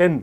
10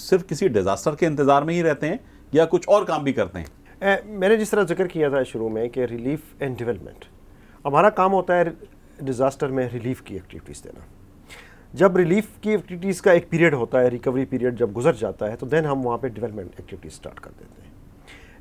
صرف کسی ڈیزاسٹر کے انتظار میں ہی رہتے ہیں یا کچھ اور کام بھی کرتے ہیں؟ میں نے جس طرح ذکر کیا تھا شروع میں کہ ریلیف اینڈ ڈیولپمنٹ ہمارا کام ہوتا ہے ڈیزاسٹر میں ریلیف کی ایکٹیویٹیز دینا. جب ریلیف کی ایکٹیویٹیز کا ایک پیریڈ ہوتا ہے, ریکوری پیریڈ جب گزر جاتا ہے, تو دین ہم وہاں پہ ڈیولپمنٹ ایکٹیویٹیز اسٹارٹ کر دیتے ہیں.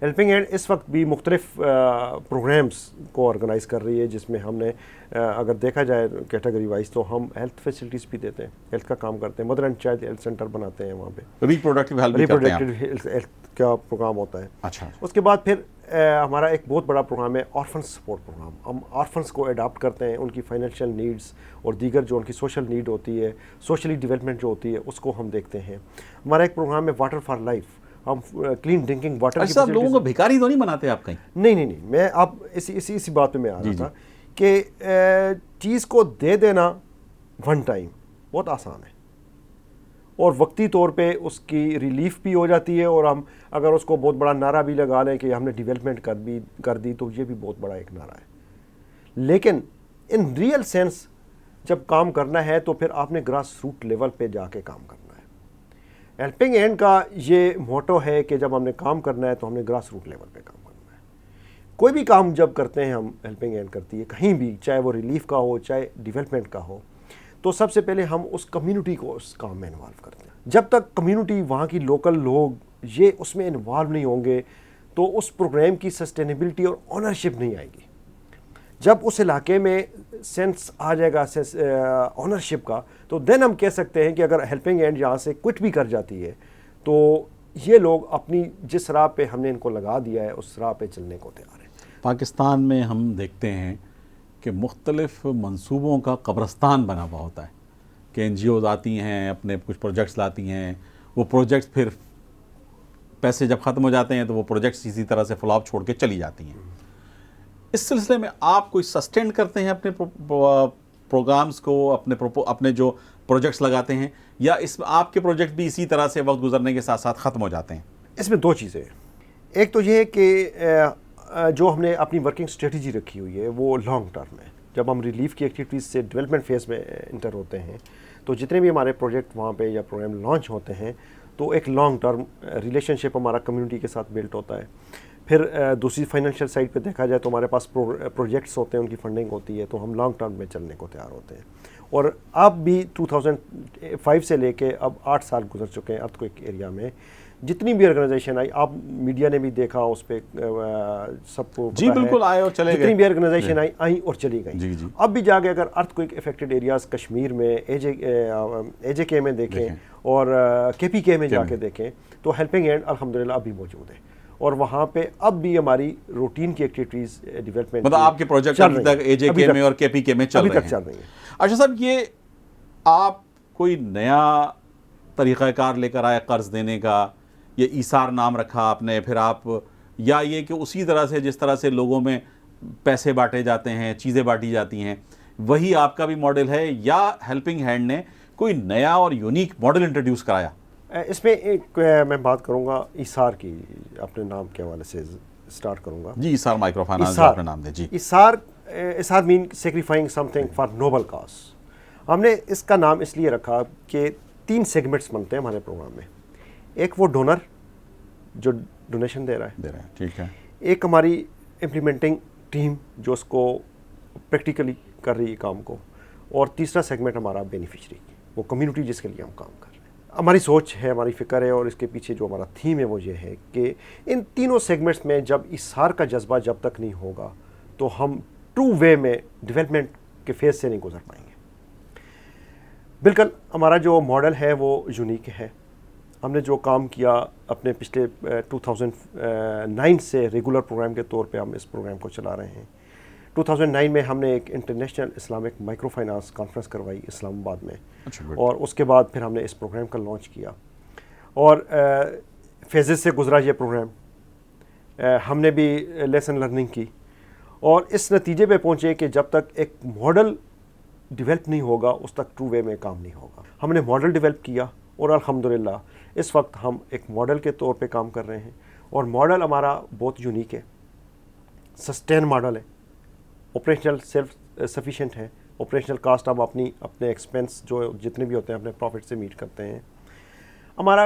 ہیلپنگ ہینڈ اس وقت بھی مختلف پروگرامز کو آرگنائز کر رہی ہے, جس میں ہم نے اگر دیکھا جائے کیٹیگری وائز تو ہم ہیلتھ فیسلٹیز بھی دیتے ہیں, ہیلتھ کا کام کرتے ہیں, mother and child health centre بناتے ہیں, وہاں پہ ریپروڈکٹیو ہیلتھ بھی کرتے ہیں. ریپروڈکٹیو ہیلتھ کا پروگرام ہوتا ہے. اچھا. اس کے بعد پھر ہمارا ایک بہت بڑا پروگرام ہے آرفن سپورٹ پروگرام. ہم آرفنس کو اڈاپٹ کرتے ہیں, ان کی فائنینشیل نیڈز اور دیگر جو ان کی سوشل نیڈ ہوتی ہے, سوشلی ڈیولپمنٹ جو ہوتی ہے, اس کو ہم دیکھتے ہیں. ہمارا ایک پروگرام ہے واٹر فار لائف, ہم کلین ڈرنکنگ واٹر. اچھا, آپ لوگوں کو بھکاری تو نہیں بناتے آپ کہیں؟ نہیں, میں اب اسی بات پہ میں آ رہا تھا کہ چیز کو دے دینا ون ٹائم بہت آسان ہے اور وقتی طور پہ اس کی ریلیف بھی ہو جاتی ہے, اور ہم اگر اس کو بہت بڑا نعرہ بھی لگا لیں کہ ہم نے ڈیولپمنٹ کر دی تو یہ بھی بہت بڑا ایک نعرہ ہے. لیکن ان ریئل سینس جب کام کرنا ہے تو پھر آپ نے گراس روٹ لیول پہ جا کے کام کرنا ہے. ہیلپنگ ہینڈ کا یہ موٹو ہے کہ جب ہم نے کام کرنا ہے تو ہم نے گراس روٹ لیول پہ کام کرنا ہے. کوئی بھی کام جب کرتے ہیں ہم, ہیلپنگ ہینڈ کرتی ہے کہیں بھی, چاہے وہ ریلیف کا ہو چاہے ڈیولپمنٹ کا ہو, تو سب سے پہلے ہم اس کمیونٹی کو اس کام میں انوالو کرتے ہیں. جب تک کمیونٹی, وہاں کی لوکل لوگ یہ اس میں انوالو نہیں ہوں گے تو اس پروگرام کی سسٹینیبلٹی اور اونرشپ نہیں آئے گی. جب اس علاقے میں سینس آ جائے گا اونرشپ کا, تو دین ہم کہہ سکتے ہیں کہ اگر ہیلپنگ ہینڈ یہاں سے کوئٹ بھی کر جاتی ہے تو یہ لوگ اپنی جس راہ پہ ہم نے ان کو لگا دیا ہے اس راہ پہ چلنے کو تیار ہیں. پاکستان میں ہم دیکھتے ہیں کہ مختلف منصوبوں کا قبرستان بنا ہوا ہوتا ہے کہ این جی اوز آتی ہیں, اپنے کچھ پروجیکٹس لاتی ہیں, وہ پروجیکٹس پھر پیسے جب ختم ہو جاتے ہیں تو وہ پروجیکٹس اسی طرح سے فلاپ چھوڑ کے چلی جاتی ہیں. اس سلسلے میں آپ کوئی سسٹین کرتے ہیں اپنے پروگرامز کو, اپنے جو پروجیکٹس لگاتے ہیں, یا اس میں آپ کے پروجیکٹ بھی اسی طرح سے وقت گزرنے کے ساتھ ساتھ ختم ہو جاتے ہیں؟ اس میں دو چیزیں ہیں. ایک تو یہ ہے کہ جو ہم نے اپنی ورکنگ اسٹریٹجی رکھی ہوئی ہے وہ لانگ ٹرم ہے. جب ہم ریلیف کی ایکٹیویٹیز سے ڈیولپمنٹ فیز میں انٹر ہوتے ہیں تو جتنے بھی ہمارے پروجیکٹ وہاں پہ یا پروگرام لانچ ہوتے ہیں تو ایک لانگ ٹرم ریلیشن شپ ہمارا کمیونٹی کے ساتھ بلٹ ہوتا ہے. پھر دوسری فائنینشیل سائڈ پہ دیکھا جائے تو ہمارے پاس پروجیکٹس ہوتے ہیں, ان کی فنڈنگ ہوتی ہے, تو ہم لانگ ٹرم میں چلنے کو تیار ہوتے ہیں. اور اب بھی 2005 سے لے کے اب 8 سال گزر چکے ہیں ارتھکوئک ایریا میں. جتنی بھی آرگنائزیشن آئی, آپ میڈیا نے بھی دیکھا, اس پہ سب کو جی بالکل آئے اور چلے گئے, جتنی بھی آرگنائزیشن آئی اور چلی گئی. جی جی. اب بھی جا کے اگر ارتھکوئک افیکٹڈ ایریاز کشمیر میں اے جے کے میں دیکھیں اور کے پی کے میں جا کے دیکھیں تو ہیلپنگ ہینڈ الحمدللہ ابھی موجود ہے, اور وہاں پہ اب بھی ہماری روٹین کی ایکٹیویٹیز ڈیولپمنٹ, مطلب آپ کے پروجیکٹ ابھی تک اے جے کے میں اور کے پی کے میں چل رہے ہیں. اچھا صاحب, یہ آپ کوئی نیا طریقہ کار لے کر آئے قرض دینے کا, یہ ایثار نام رکھا آپ نے, پھر آپ, یا یہ کہ اسی طرح سے جس طرح سے لوگوں میں پیسے بانٹے جاتے ہیں, چیزیں بانٹی جاتی ہیں, وہی آپ کا بھی ماڈل ہے, یا ہیلپنگ ہینڈ نے کوئی نیا اور یونیک ماڈل انٹروڈیوس کرایا؟ اس میں ایک میں بات کروں گا ایثار کی, اپنے نام کے حوالے سے سٹارٹ کروں گا. جی, ایثار مائکرو فائنانس جو اپنے نام دے. جی, ایثار mean sacrificing something for noble cause. ہم نے اس کا نام اس لیے رکھا کہ 3 سیگمنٹس بنتے ہیں ہمارے پروگرام میں. ایک وہ ڈونر جو ڈونیشن دے رہا ہے, ٹھیک ہے. ایک ہماری امپلیمنٹنگ ٹیم جو اس کو پریکٹیکلی کر رہی ہے کام کو, اور تیسرا سیگمنٹ ہمارا بینیفیشری, وہ کمیونٹی جس کے لیے ہم کام کر رہے ہیں. ہماری سوچ ہے, ہماری فکر ہے, اور اس کے پیچھے جو ہمارا تھیم ہے وہ یہ ہے کہ ان تینوں سیگمنٹس میں جب ایثار کا جذبہ جب تک نہیں ہوگا تو ہم ٹرو وے میں ڈیولپمنٹ کے فیز سے نہیں گزر پائیں گے. بالکل ہمارا جو ماڈل ہے وہ یونیک ہے. ہم نے جو کام کیا اپنے پچھلے 2009 سے ریگولر پروگرام کے طور پہ ہم اس پروگرام کو چلا رہے ہیں. 2009 میں ہم نے ایک international Islamic micro finance conference کروائی اسلام آباد میں, اور اس کے بعد پھر ہم نے اس پروگرام کا لانچ کیا, اور فیزز سے گزرا یہ پروگرام. ہم نے بھی لیسن لرننگ کی, اور اس نتیجے پہ پہنچے کہ جب تک ایک ماڈل ڈیولپ نہیں ہوگا اس تک ٹرو وے میں کام نہیں ہوگا. ہم نے ماڈل ڈیولپ کیا, اور الحمدللہ اس وقت ہم ایک ماڈل کے طور پہ کام کر رہے ہیں, اور ماڈل ہمارا بہت یونیک ہے, سسٹین ماڈل ہے, آپریشنل سیلف سفیشینٹ ہے. آپریشنل کاسٹ ہم اپنے ایکسپینس جو جتنے بھی ہوتے ہیں اپنے پروفٹ سے میٹ کرتے ہیں. ہمارا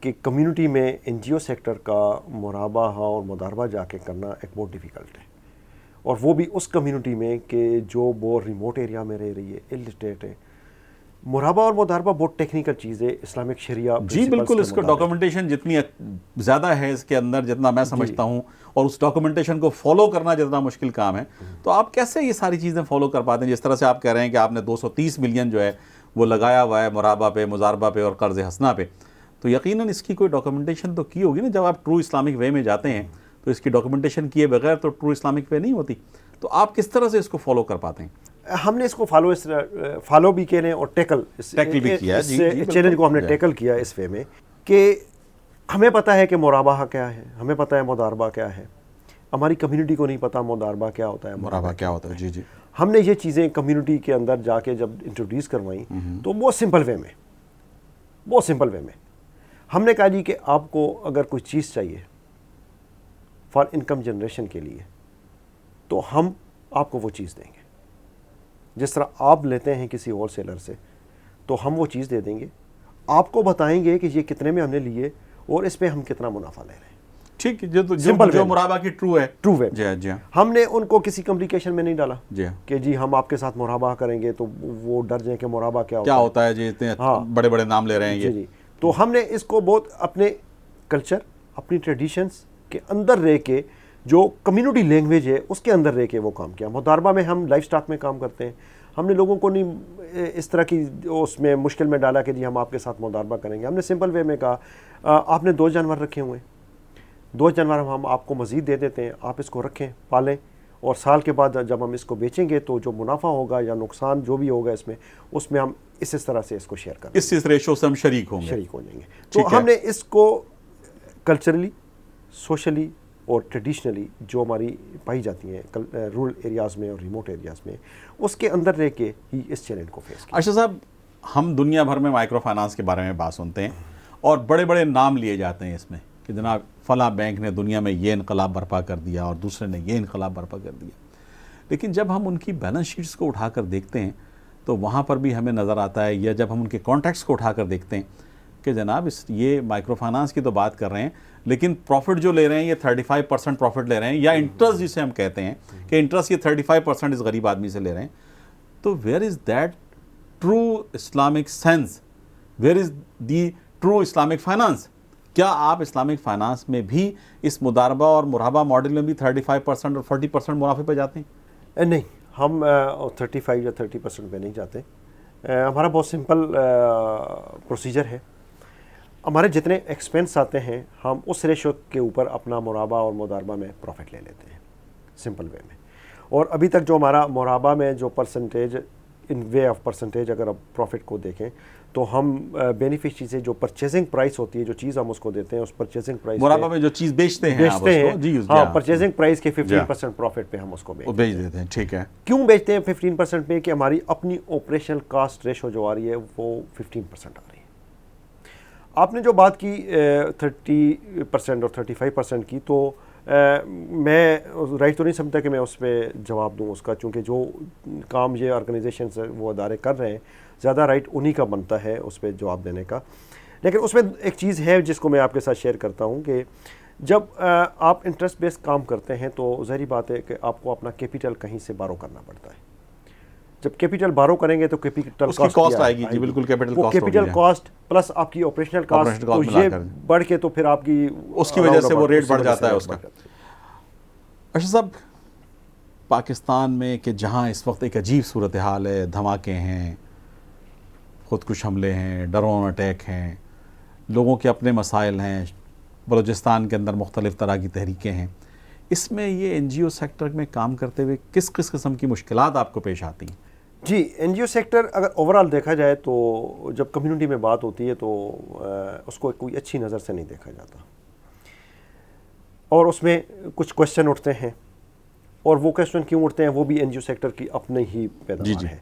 کہ کمیونٹی میں NGO سیکٹر کا مراقبہ اور مداربہ جا کے کرنا ایک بہت ڈیفیکلٹ ہے، اور وہ بھی اس کمیونٹی میں کہ جو بہت ریموٹ ایریا میں رہ رہی ہے، الٹریٹ ہے۔ مراقبہ اور مداربہ بہت ٹیکنیکل چیز ہے اسلامک شریعہ جی بالکل، اس کو ڈاکومنٹیشن جتنی زیادہ ہے اس کے اندر، جتنا میں سمجھتا ہوں، اور اس ڈاکومنٹیشن کو فالو کرنا جتنا مشکل کام ہے، تو آپ کیسے یہ ساری چیزیں فالو کر پاتے ہیں؟ جس طرح سے آپ کہہ رہے ہیں کہ آپ نے 230 ملین جو ہے وہ لگایا ہوا ہے مراقبہ پہ، مضاربہ پہ اور قرض حسنہ پہ، تو یقیناً اس کی کوئی ڈاکومنٹیشن تو کی ہوگی نا؟ جب آپ ٹرو اسلامک وے میں جاتے ہیں تو اس کی ڈاکومنٹیشن کیے بغیر تو ٹرو اسلامک وے نہیں ہوتی، تو آپ کس طرح سے اس کو فالو کر پاتے ہیں؟ ہم نے اس کو فالو بھی کیے ہیں اور ٹیکل بھی کیا ہے، چیلنج کو ہم نے ٹیکل کیا اس وے میں کہ ہمیں پتہ ہے کہ مراقبہ کیا ہے، ہمیں پتہ ہے مداربہ کیا ہے، ہماری کمیونٹی کو نہیں پتہ مداربہ کیا ہوتا ہے، مراقبہ کیا ہوتا ہے۔ جی جی، ہم نے یہ چیزیں کمیونٹی کے اندر جا کے جب انٹروڈیوس کروائیں تو بہت سمپل وے میں ہم نے کہا جی کہ آپ کو اگر کوئی چیز چاہیے فار انکم جنریشن کے لیے تو ہم آپ کو وہ چیز دیں گے، جس طرح آپ لیتے ہیں کسی ہول سیلر سے تو ہم وہ چیز دے دیں گے، آپ کو بتائیں گے کہ یہ کتنے میں ہم نے لیے اور اس پہ ہم کتنا منافع لے رہے ہیں۔ ٹھیک ہے، جو مراقبہ کی ٹرو ہے جی ہاں، ہم نے ان کو کسی کمپلیکیشن میں نہیں ڈالا جی ہاں کہ جی ہم آپ کے ساتھ مراقبہ کریں گے تو وہ ڈر جائیں کہ مراقبہ کیا ہوتا ہے، جی اتنے بڑے بڑے نام لے رہے ہیں یہ۔ جی تو ہم نے اس کو بہت اپنے کلچر، اپنی ٹریڈیشنز کے اندر رہ کے، جو کمیونٹی لینگویج ہے اس کے اندر رہ کے وہ کام کیا۔ مداربہ میں ہم لائف سٹاک میں کام کرتے ہیں، ہم نے لوگوں کو نہیں اس طرح کی اس میں مشکل میں ڈالا کہ جی ہم آپ کے ساتھ مداربہ کریں گے۔ ہم نے سمپل وے میں کہا آپ نے 2 جانور رکھے ہوئے ہیں، 2 جانور ہم آپ کو مزید دے دیتے ہیں، آپ اس کو رکھیں، پالیں، اور سال کے بعد جب ہم اس کو بیچیں گے تو جو منافع ہوگا یا نقصان جو بھی ہوگا اس میں ہم اس طرح سے اس کو شیئر کریں گے، اس ریشو سے ہم شریک ہوں گے۔ تو ہم نے اس کو کلچرلی، سوشلی اور ٹریڈیشنلی جو ہماری پائی جاتی ہیں رورل ایریاز میں اور ریموٹ ایریاز میں، اس کے اندر رہ کے ہی اس چیلنج کو فیس کیا۔ اشرف صاحب، ہم دنیا بھر میں مائکرو فائنانس کے بارے میں بات سنتے ہیں اور بڑے بڑے نام لیے جاتے ہیں اس میں کہ جناب فلاں بینک نے دنیا میں یہ انقلاب برپا کر دیا اور دوسرے نے یہ انقلاب برپا کر دیا، لیکن جب ہم ان کی بیلنس شیٹس کو اٹھا کر دیکھتے ہیں تو وہاں پر بھی ہمیں نظر آتا ہے، یا جب ہم ان کے کانٹیکٹس کو اٹھا کر دیکھتے ہیں کہ جناب یہ مائکرو فائنانس کی تو بات کر رہے ہیں لیکن پروفٹ جو لے رہے ہیں یہ 35% پروفٹ لے رہے ہیں، یا انٹرسٹ جسے ہم کہتے ہیں کہ انٹرسٹ یہ 35% اس غریب آدمی سے لے رہے ہیں، تو where is that true Islamic sense? Where is the true Islamic finance? کیا آپ اسلامک فائنانس میں بھی اس مداربہ اور مراقبہ ماڈل میں بھی 35% اور 40% منافع پہ جاتے ہیں؟ نہیں، ہم 35 یا 30% پہ نہیں جاتے۔ ہمارا بہت سمپل پروسیجر ہے، ہمارے جتنے ایکسپینس آتے ہیں ہم اس ریشو کے اوپر اپنا مراقبہ اور مداربہ میں پروفٹ لے لیتے ہیں، سمپل وے میں۔ اور ابھی تک جو ہمارا مراقبہ میں جو percentage, in way of percentage اگر آپ پروفٹ کو دیکھیں تو ہم بینیفیشری سے جو پرچیزنگ پرائس ہوتی ہے، جو چیز ہم اس کو دیتے ہیں، اس پرچیزنگ پرائس مراقبہ میں جو چیز بیچتے ہیں ہاں، پرچیزنگ پرائس کے 15% پروفٹ پہ ہم اس کو بیچ دیتے ہیں۔ ٹھیک ہے، کیوں بیچتے ہیں 15% پہ؟ کہ ہماری اپنی آپریشنل کاسٹ ریشو جو آ رہی ہے وہ 15% آ رہی ہے۔ آپ نے جو بات کی 30% اور 35% کی، تو میں رائٹ تو نہیں سمجھتا کہ میں اس پہ جواب دوں اس کا، چونکہ جو کام یہ آرگنائزیشنز وہ ادارے کر رہے ہیں زیادہ رائٹ انہی کا بنتا ہے اس پہ جواب دینے کا۔ لیکن اس میں ایک چیز ہے جس کو میں آپ کے ساتھ شیئر کرتا ہوں کہ جب آپ انٹرسٹ بیس کام کرتے ہیں تو ظاہری بات ہے کہ آپ کو اپنا کیپیٹل کہیں سے بارو کرنا پڑتا ہے۔ جب کیپیٹل بارو کریں گے تو کیپیٹل کاسٹ آئے گی، جی بالکل، کیپیٹل کاسٹ پلس آپ کی آپریشنل کاسٹ، تو یہ بڑھ کے تو پھر آپ کی اس کی وجہ سے وہ ریٹ بڑھ جاتا ہے اس کا۔ اشرف صاحب، پاکستان میں کہ جہاں اس وقت ایک عجیب صورتحال ہے، دھماکے ہیں، خودکش حملے ہیں، ڈرون اٹیک ہیں، لوگوں کے اپنے مسائل ہیں، بلوچستان کے اندر مختلف طرح کی تحریکیں ہیں، اس میں یہ NGO سیکٹر میں کام کرتے ہوئے کس قسم کی مشکلات آپ کو پیش آتی ہیں؟ جی، NGO سیکٹر اگر اوورال دیکھا جائے تو جب کمیونٹی میں بات ہوتی ہے تو اس کو کوئی اچھی نظر سے نہیں دیکھا جاتا، اور اس میں کچھ کوشچن اٹھتے ہیں، اور وہ کوشچن کیوں اٹھتے ہیں وہ بھی NGO سیکٹر کی اپنے ہی پیداوار ہے۔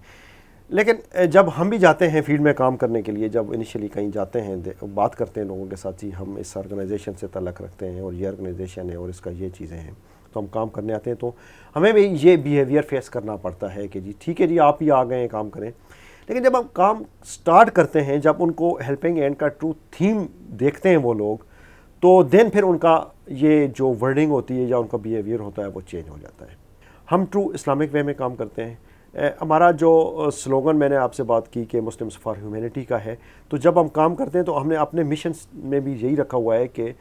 لیکن جب ہم بھی جاتے ہیں فیلڈ میں کام کرنے کے لیے، جب انیشلی کہیں جاتے ہیں، بات کرتے ہیں لوگوں کے ساتھ، جی ہم اس آرگنائزیشن سے تعلق رکھتے ہیں اور یہ آرگنائزیشن ہے اور اس کا یہ چیزیں ہیں، تو ہم کام کرنے آتے ہیں، تو ہمیں بھی یہ بیہیویئر فیس کرنا پڑتا ہے کہ جی ٹھیک ہے جی آپ ہی آ گئے ہیں کام کریں، لیکن جب ہم کام سٹارٹ کرتے ہیں, جب ان کو ہیلپنگ ہینڈ کا ٹرو تھیم دیکھتے ہیں وہ لوگ, تو دین پھر ان کا یہ جو ورڈنگ ہوتی ہے یا ان کا بیہیویئر ہوتا ہے وہ چینج ہو جاتا ہے. ہم ٹرو اسلامک وے میں کام کرتے ہیں. ہمارا جو سلوگن میں نے آپ سے بات کی کہ مسلمس فار ہیومینٹی کا ہے, تو جب ہم کام کرتے ہیں تو ہم نے اپنے مشن میں بھی یہی رکھا ہوا ہے کہ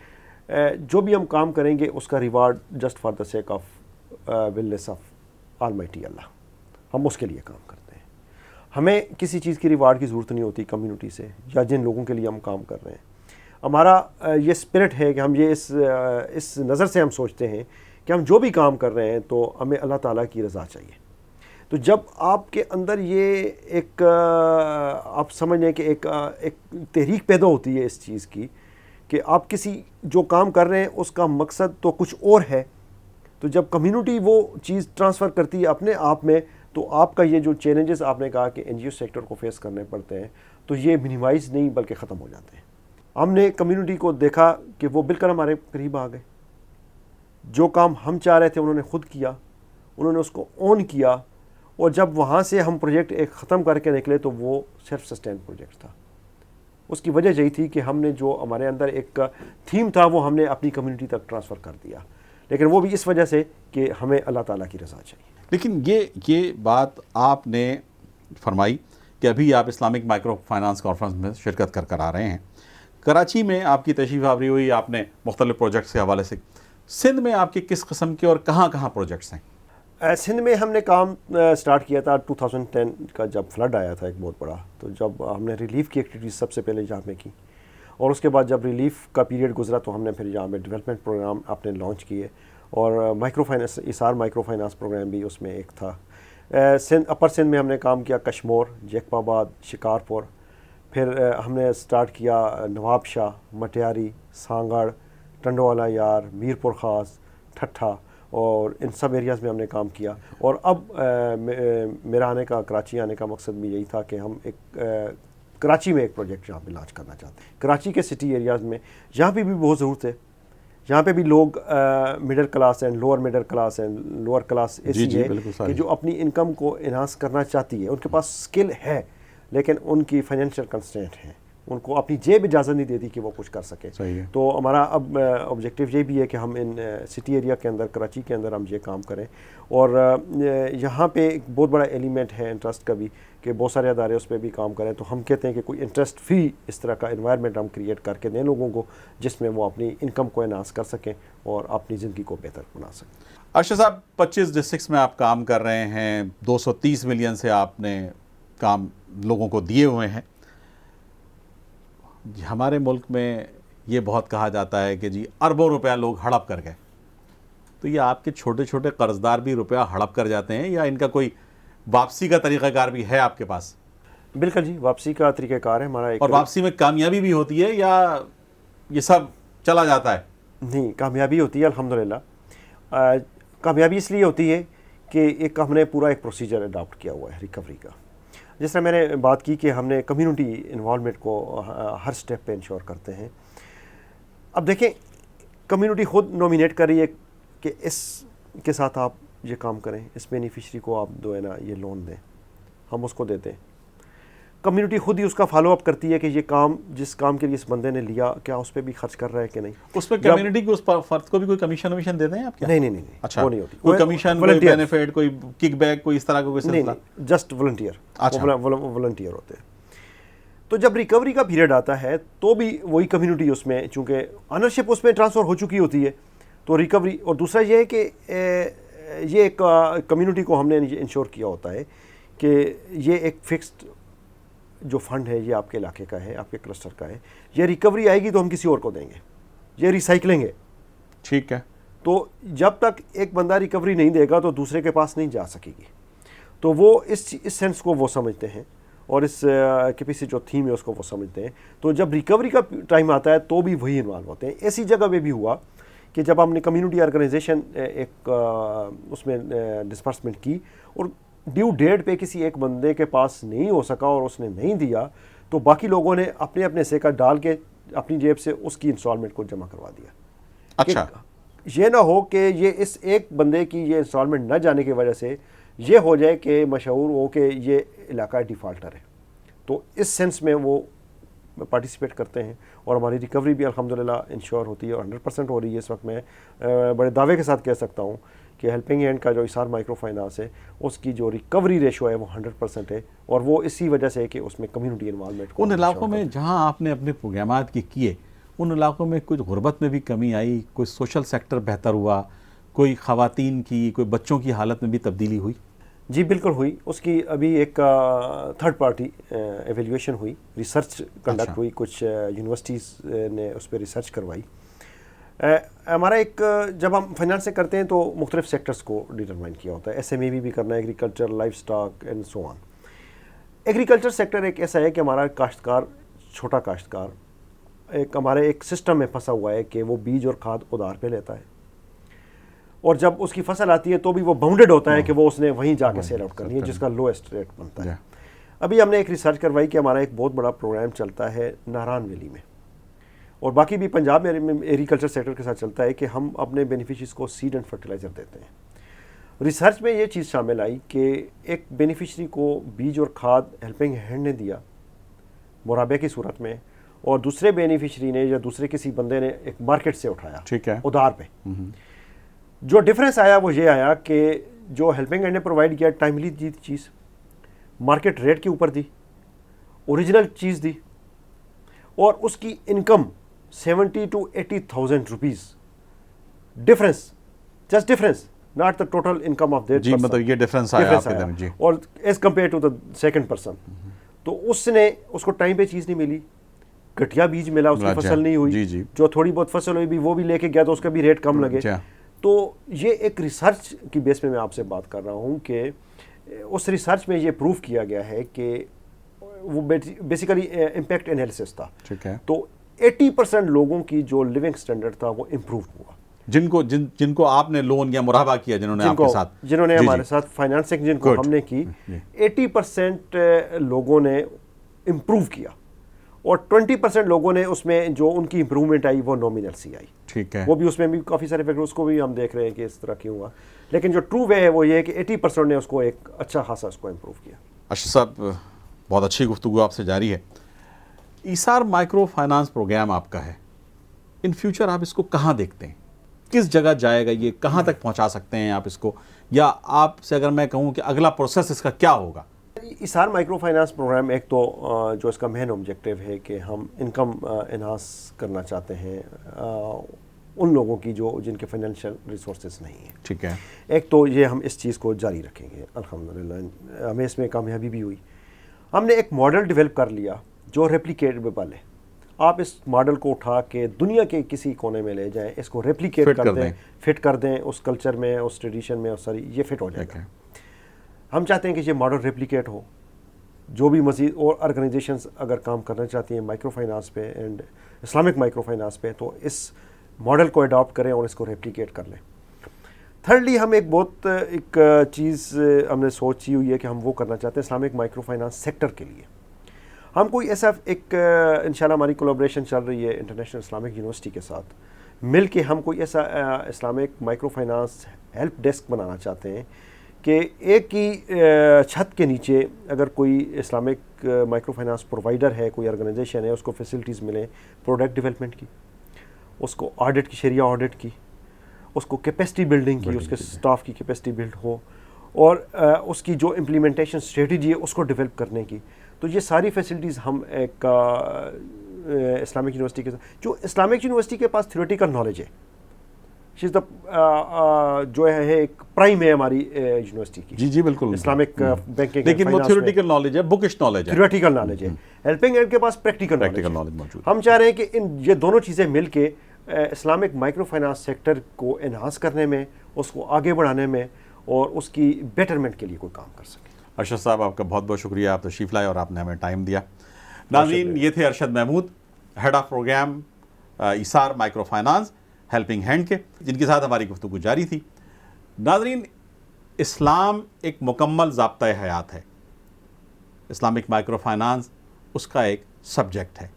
جو بھی ہم کام کریں گے اس کا reward just for the sake of wellness of almighty Allah, ہم اس کے لیے کام کرتے ہیں. ہمیں کسی چیز کی ریوارڈ کی ضرورت نہیں ہوتی کمیونٹی سے یا جن لوگوں کے لیے ہم کام کر رہے ہیں. ہمارا یہ اسپرٹ ہے کہ ہم یہ اس نظر سے ہم سوچتے ہیں کہ ہم جو بھی کام کر رہے ہیں تو ہمیں اللہ تعالیٰ کی رضا چاہیے. تو جب آپ کے اندر یہ ایک آپ سمجھ لیں کہ ایک تحریک پیدا ہوتی ہے اس چیز کی کہ آپ کسی جو کام کر رہے ہیں اس کا مقصد تو کچھ اور ہے, تو جب کمیونٹی وہ چیز ٹرانسفر کرتی ہے اپنے آپ میں, تو آپ کا یہ جو چیلنجز آپ نے کہا کہ این جی او سیکٹر کو فیس کرنے پڑتے ہیں تو یہ منیمائز نہیں بلکہ ختم ہو جاتے ہیں. ہم نے کمیونٹی کو دیکھا کہ وہ بالکل ہمارے قریب آ گئے. جو کام ہم چاہ رہے تھے انہوں نے خود کیا, انہوں نے اس کو اون کیا, اور جب وہاں سے ہم پروجیکٹ ایک ختم کر کے نکلے تو وہ سیلف سسٹین پروجیکٹ تھا. اس کی وجہ یہی تھی کہ ہم نے جو ہمارے اندر ایک تھیم تھا وہ ہم نے اپنی کمیونٹی تک ٹرانسفر کر دیا, لیکن وہ بھی اس وجہ سے کہ ہمیں اللہ تعالیٰ کی رضا چاہیے. لیکن یہ بات آپ نے فرمائی کہ ابھی آپ اسلامک مائکرو فائنانس کانفرنس میں شرکت کر آ رہے ہیں. کراچی میں آپ کی تشریف آوری ہوئی, آپ نے مختلف پروجیکٹس کے حوالے سے. سندھ میں آپ کے کس قسم کے اور کہاں کہاں پروجیکٹس ہیں؟ سندھ میں ہم نے کام سٹارٹ کیا تھا 2010 کا, جب فلڈ آیا تھا ایک بہت بڑا, تو جب ہم نے ریلیف کی ایکٹیویٹیز سب سے پہلے یہاں پہ کی, اور اس کے بعد جب ریلیف کا پیریڈ گزرا تو ہم نے پھر یہاں پہ ڈیولپمنٹ پروگرام اپنے لانچ کیے, اور microfinance Isaar microfinance programme بھی اس میں ایک تھا. اپر سندھ میں ہم نے کام کیا کشمور, جیکب آباد, شکارپور. پھر ہم نے سٹارٹ کیا نواب شاہ, مٹیاری, سانگڑ, ٹنڈوالا یار, میر پور خاص, ٹھٹھا, اور ان سب ایریاز میں ہم نے کام کیا. اور اب میرا آنے کا, کراچی آنے کا مقصد بھی یہی تھا کہ ہم ایک کراچی میں ایک پروجیکٹ یہاں پہ لانچ کرنا چاہتے ہیں. کراچی کے سٹی ایریاز میں یہاں پہ بھی بہت ضرورت ہے. یہاں پہ بھی لوگ middle class and lower middle class and lower class ایسی ہے کہ جو اپنی انکم کو انہانس کرنا چاہتی ہے. ان کے پاس اسکل ہے لیکن ان کی فائنینشیل کنسٹرینٹ ہیں, ان کو اپنی جیب اجازت نہیں دیتی کہ وہ کچھ کر سکے. تو ہمارا اب آبجیکٹیو یہ بھی ہے کہ ہم ان سٹی ایریا کے اندر, کراچی کے اندر ہم یہ کام کریں. اور یہاں پہ ایک بہت بڑا ایلیمنٹ ہے انٹرسٹ کا بھی کہ بہت سارے ادارے اس پہ بھی کام کریں. تو ہم کہتے ہیں کہ کوئی انٹرسٹ فری اس طرح کا انوائرمنٹ ہم کریٹ کر کے دیں لوگوں کو, جس میں وہ اپنی انکم کو انہانس کر سکیں اور اپنی زندگی کو بہتر بنا سکیں. ارشد صاحب, 25 ڈسٹرکٹس میں آپ کام کر رہے ہیں, 230 ملین سے آپ نے کام لوگوں کو دیے ہوئے ہیں. ہمارے ملک میں یہ بہت کہا جاتا ہے کہ جی اربوں روپیہ لوگ ہڑپ کر گئے, تو یہ آپ کے چھوٹے چھوٹے قرضدار بھی روپیہ ہڑپ کر جاتے ہیں یا ان کا کوئی واپسی کا طریقہ کار بھی ہے آپ کے پاس؟ بالکل جی, واپسی کا طریقہ کار ہے ہمارا. اور واپسی میں کامیابی بھی ہوتی ہے یا یہ سب چلا جاتا ہے؟ نہیں, کامیابی ہوتی ہے الحمدللہ. کامیابی اس لیے ہوتی ہے کہ ایک ہم نے پورا ایک پروسیجر اڈاپٹ کیا ہوا ہے ریکوری کا. جس طرح میں نے بات کی کہ ہم نے کمیونٹی انوالومنٹ کو ہر سٹیپ پہ انشور کرتے ہیں. اب دیکھیں, کمیونٹی خود نومینیٹ کر رہی ہے کہ اس کے ساتھ آپ یہ کام کریں, اس بینیفیشری کو آپ جو ہے نا یہ لون دیں, ہم اس کو دیتے ہیں. کمیونٹی خود ہی اس کا فالو اپ کرتی ہے کہ یہ کام جس کام کے لیے اس بندے نے لیا کیا اس پہ بھی خرچ کر رہا ہے کہ نہیں. اس پہ کمیونٹی کو, اس فرد کو بھی کوئی کمشن ومیشن دیتے ہیں آپ کیا؟ نہیں, اچھا, وہ نہیں ہوتی. کوئی کمیشن, کوئی بینیفٹ, کوئی کک بیک, کوئی اس طرح کا کوئی سلسلہ؟ نہیں, جسٹ والنٹیئر ہوتے ہیں. تو جب ریکوری کا پیریڈ آتا ہے تو بھی وہی کمیونٹی اس میں, چونکہ آنرشپ اس میں ٹرانسفر ہو چکی ہوتی ہے, تو ریکوری. اور دوسرا یہ ہے کہ یہ ایک کمیونٹی کو ہم نے انشور کیا ہوتا ہے کہ یہ ایک فکسڈ جو فنڈ ہے یہ آپ کے علاقے کا ہے, آپ کے کلسٹر کا ہے. یہ ریکوری آئے گی تو ہم کسی اور کو دیں گے, یہ ریسائکلنگ ہے. ٹھیک ہے, تو جب تک ایک بندہ ریکوری نہیں دے گا تو دوسرے کے پاس نہیں جا سکے گی. تو وہ اس سینس کو وہ سمجھتے ہیں اور اس کیپیسٹی جو تھیم ہے اس کو وہ سمجھتے ہیں. تو جب ریکوری کا ٹائم آتا ہے تو بھی وہی انوالو ہوتے ہیں. ایسی جگہ پہ بھی ہوا کہ جب ہم نے کمیونٹی آرگنائزیشن ایک اس میں ڈسپرسمنٹ کی اور ڈیو ڈیٹ پہ کسی ایک بندے کے پاس نہیں ہو سکا اور اس نے نہیں دیا, تو باقی لوگوں نے اپنے اپنے سیکہ ڈال کے اپنی جیب سے اس کی انسٹالمنٹ کو جمع کروا دیا. اچھا, یہ نہ ہو کہ یہ اس ایک بندے کی یہ انسٹالمنٹ نہ جانے کی وجہ سے یہ ہو جائے کہ مشہور ہو کہ یہ علاقہ ڈیفالٹر ہے. تو اس سینس میں وہ پارٹیسپیٹ کرتے ہیں اور ہماری ریکوری بھی الحمدللہ انشور ہوتی ہے اور 100% ہو رہی ہے اس وقت. میں بڑے دعوے کے ساتھ کہہ سکتا ہوں کہ ہیلپنگ ہینڈ کا جو ایسار مائکرو فائنانس ہے اس کی جو ریکوری ریشو ہے وہ 100% ہے, اور وہ اسی وجہ سے ہے کہ اس میں کمیونٹی انوالومنٹ. ان علاقوں میں جہاں آپ نے اپنے پروگرامات کیے ان علاقوں میں کچھ غربت میں بھی کمی آئی, کوئی سوشل سیکٹر بہتر ہوا, کوئی خواتین کی, کوئی بچوں کی حالت میں بھی تبدیلی ہوئی؟ جی بالکل ہوئی. اس کی ابھی ایک تھرڈ پارٹی ایویلیویشن ہوئی, ریسرچ کنڈکٹ ہوئی, کچھ یونیورسٹیز نے اس پہ ریسرچ کروائی. ہمارا ایک جب ہم فائنانس کرتے ہیں تو مختلف سیکٹرز کو ڈیٹرمائن کیا ہوتا ہے, SME بھی کرنا ہے, agriculture, life stock and so on. Agriculture sector ایک ایسا ہے کہ ہمارا کاشتکار, چھوٹا کاشتکار ہمارے ایک سسٹم میں پھنسا ہوا ہے کہ وہ بیج اور کھاد ادھار پہ لیتا ہے, اور جب اس کی فصل آتی ہے تو بھی وہ باؤنڈیڈ ہوتا ہے کہ وہ اس نے وہیں جا کے سیل آؤٹ کرنی ہے جس کا لویسٹ ریٹ بنتا ہے. ابھی ہم نے ایک ریسرچ کروائی کہ ہمارا ایک بہت بڑا پروگرام چلتا ہے ناران ویلی میں, اور باقی بھی پنجاب میں ایگریکلچر سیکٹر کے ساتھ چلتا ہے کہ ہم اپنے بینیفیشریز کو سیڈ اینڈ فرٹیلائزر دیتے ہیں. ریسرچ میں یہ چیز شامل آئی کہ ایک بینیفیشری کو بیج اور کھاد ہیلپنگ ہینڈ نے دیا مرابع کی صورت میں, اور دوسرے بینیفیشری نے یا دوسرے کسی بندے نے ایک مارکیٹ سے اٹھایا, ٹھیک ہے, ادھار پہ. جو ڈفرینس آیا وہ یہ آیا کہ جو ہیلپنگ ہینڈ نے پرووائڈ کیا ٹائملی دی چیز, مارکیٹ ریٹ کے اوپر دی, اوریجنل چیز دی, اور اس کی income 70,000 to 80,000 rupees difference, just difference, not the total income of that. جی مطلب یہ ڈفرینس آیا آپ کے دن, جی, اور as compare to the second person. تو اس نے اس کو ٹائم پہ چیز نہیں ملی, گھٹیا بیج ملا, اس کی فصل نہیں ہوئی, جو تھوڑی بہت فصل ہوئی بھی وہ بھی لے کے گیا تو اس کا بھی ریٹ کم لگے. تو یہ ایک ریسرچ کی بیس پہ میں آپ سے بات کر رہا ہوں کہ اس ریسرچ میں یہ پروف کیا گیا ہے کہ وہ بیسیکلی امپیکٹ انالیسس تھا. ٹھیک ہے. تو 80% لوگوں کی جو لیونگ سٹینڈرڈ تھا وہ امپروو ہوا, جن کو آپ نے لون یا مرابہ کیا, جنہوں نے ہمارے ساتھ فائنانسنگ جن کو ہم نے کی, 80% لوگوں نے امپروو کیا, اور 20% لوگوں نے اس میں جو ان کی امپروومنٹ آئی وہ نومینل سی آئی. ٹھیک ہے. وہ بھی اس میں بھی کافی سارے فیکٹر, اس کو بھی ہم دیکھ رہے ہیں کہ اس طرح کیوں ہوا, لیکن جو ٹرو وے ہے وہ یہ ہے کہ 80% نے اس کو ایک اچھا خاصا اس کو امپروو کیا. اشرف صاحب بہت اچھی گفتگو آپ سے جاری ہے. ایسار مائکرو فائنانس پروگرام آپ کا ہے, ان فیوچر آپ اس کو کہاں دیکھتے ہیں, کس جگہ جائے گا, یہ کہاں تک پہنچا سکتے ہیں آپ اس کو, یا آپ سے اگر میں کہوں کہ اگلا پروسیس اس کا کیا ہوگا؟ ایسار مائکرو فائنانس پروگرام ایک تو جو اس کا مین آبجیکٹیو ہے کہ ہم انکم انہانس کرنا چاہتے ہیں ان لوگوں کی جن کے فائنینشیل ریسورسز نہیں ہیں. ٹھیک ہے. ایک تو یہ ہم اس چیز کو جاری رکھیں گے, الحمدللہ ہمیں اس میں کامیابی بھی ہوئی. ہم نے ایک ماڈل ڈیولپ کر لیا جو ریپلیکیٹیبل ہے. آپ اس ماڈل کو اٹھا کے دنیا کے کسی کونے میں لے جائیں, اس کو ریپلیکیٹ کر دیں, فٹ کر دیں اس کلچر میں, اس ٹریڈیشن میں, ساری یہ فٹ ہو جائے گا. ہم چاہتے ہیں کہ یہ ماڈل ریپلیکیٹ ہو. جو بھی مزید اور آرگنائزیشنز اگر کام کرنا چاہتی ہیں مائکرو فائنانس پہ اینڈ اسلامک مائکرو فائنانس پہ, تو اس ماڈل کو اڈاپٹ کریں اور اس کو ریپلیکیٹ کر لیں. تھرڈلی ہم ایک چیز ہم نے سوچی ہوئی ہے کہ ہم وہ کرنا چاہتے ہیں اسلامک مائکرو فائنانس سیکٹر کے لیے. ہم کوئی ایسا ایک انشاءاللہ ہماری کولیبریشن چل رہی ہے انٹرنیشنل اسلامک یونیورسٹی کے ساتھ مل کے, ہم کوئی ایسا Islamic microfinance help desk بنانا چاہتے ہیں کہ ایک ہی چھت کے نیچے اگر کوئی اسلامک مائکرو فائنانس پرووائڈر ہے, کوئی آرگنائزیشن ہے, اس کو فیسلٹیز ملیں پروڈکٹ ڈیولپمنٹ کی, اس کو آڈٹ کی, شریعہ آڈٹ کی, اس کو کیپیسٹی بلڈنگ کی, اس کے سٹاف کی کیپیسٹی بلڈ ہو, اور اس کی جو امپلیمنٹیشن اسٹریٹجی ہے اس کو ڈیولپ کرنے کی. تو یہ ساری فیسلٹیز ہم ایک اسلامک یونیورسٹی کے ساتھ, جو اسلامک یونیورسٹی کے پاس تھیوریٹیکل نالج ہے, جو ہے ایک پرائم ہے ہماری یونیورسٹی کی. جی بالکل, اسلامک بینکنگ, لیکن وہ تھیوریٹیکل نالج ہے, بکش نالج ہے, تھیوریٹیکل نالج ہے. ہیلپنگ ہینڈ کے پاس پریکٹیکل نالج موجود. ہم چاہ رہے ہیں کہ یہ دونوں چیزیں مل کے اسلامک مائکرو فائنانس سیکٹر کو انہانس کرنے میں, اس کو آگے بڑھانے میں اور اس کی بیٹرمنٹ کے لیے کوئی کام کر سکیں. ارشد صاحب آپ کا بہت بہت شکریہ, آپ تشریف لائے اور آپ نے ہمیں ٹائم دیا. ناظرین, یہ تھے Arshad Mahmood, head of programme Isaar microfinance helping hand کے, جن کے ساتھ ہماری گفتگو جاری تھی. ناظرین, اسلام ایک مکمل ضابطۂ حیات ہے, اسلامک مائکرو فائنانس اس کا ایک سبجیکٹ ہے.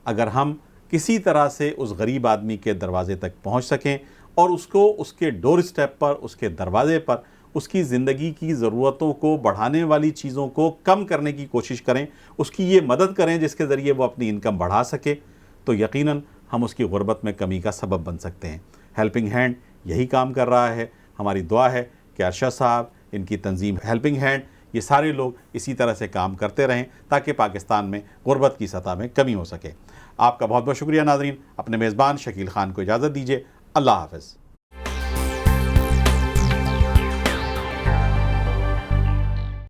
اگر ہم کسی طرح سے اس غریب آدمی کے دروازے تک پہنچ سکیں اور اس کو اس کے ڈور اسٹیپ پر, اس کے دروازے پر اس کی زندگی کی ضرورتوں کو بڑھانے والی چیزوں کو کم کرنے کی کوشش کریں، اس کی یہ مدد کریں جس کے ذریعے وہ اپنی انکم بڑھا سکے، تو یقیناً ہم اس کی غربت میں کمی کا سبب بن سکتے ہیں۔ ہیلپنگ ہینڈ یہی کام کر رہا ہے۔ ہماری دعا ہے کہ ارشد صاحب، ان کی تنظیم ہیلپنگ ہینڈ، یہ سارے لوگ اسی طرح سے کام کرتے رہیں تاکہ پاکستان میں غربت کی سطح میں کمی ہو سکے۔ آپ کا بہت بہت شکریہ ناظرین۔ اپنے میزبان شکیل خان کو اجازت دیجیے۔ اللہ حافظ۔